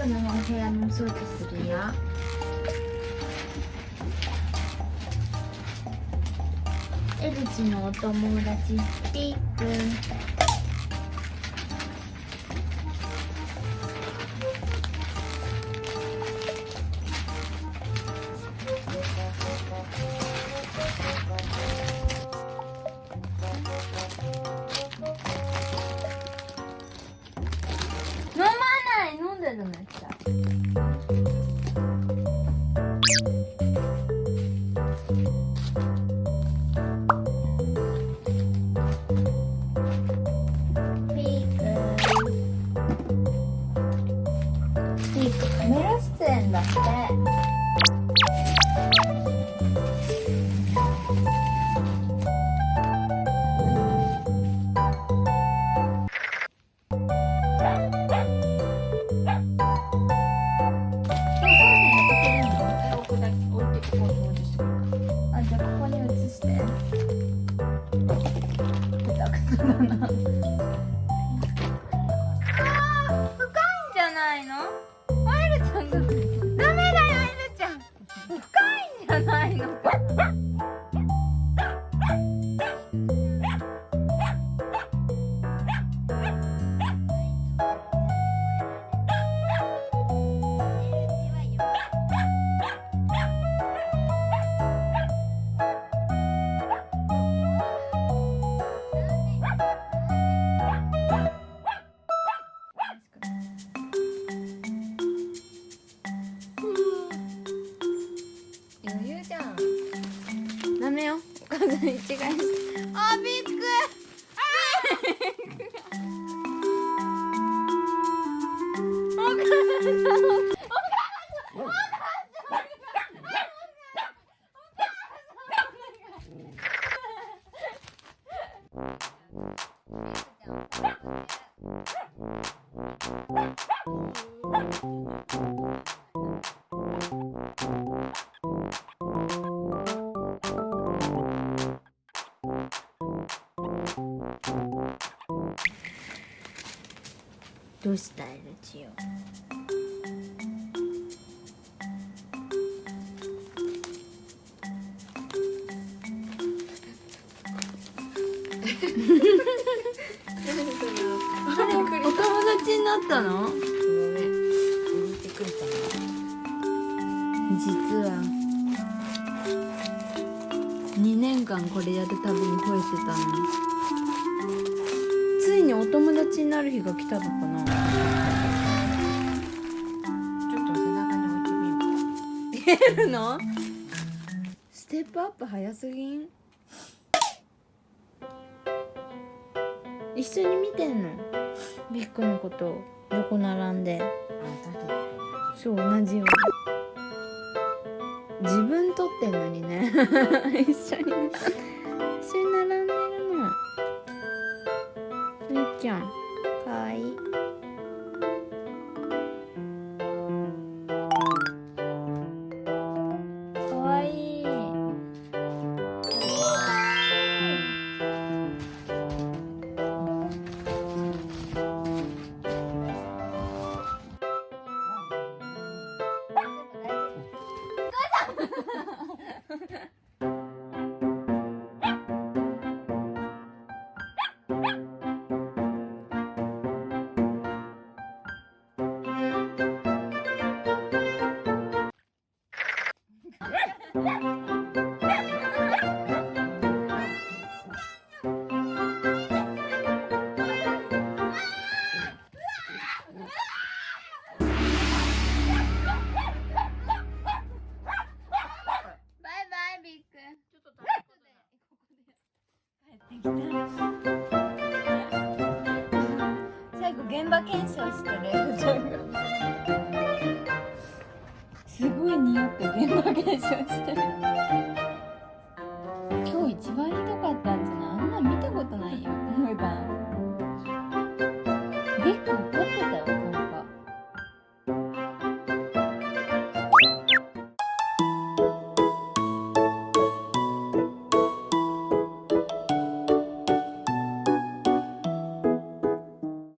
グの部屋の掃除するよ。エルチのお友達ビッグ。飲まない、飲んでるのめっちゃ。カメラ出演だって。あ、じゃあここに移して。下手くそだな。深いんじゃないの？エルちゃんがダメだよ、エルちゃん。深いんじゃないの？余裕じゃん。ダメよ。お母さん一概にして。あ、ビッグ。お母さん。どうしたエルチよ。お友達になったの？実は2年間これやるたびに吠えてたのに、ついにお友達になる日が来たのかな。ちょっと背中に置いてみようか。いけるの？ステップアップ早すぎん？一緒に見てんの？ビッグのこと横並んで。そう、同じように。自分撮ってんのにね。一緒に並んでるの。みっちゃんかわいい。かわいい。最後現場検証してるエルちゃんがすごい匂って現場検証してる。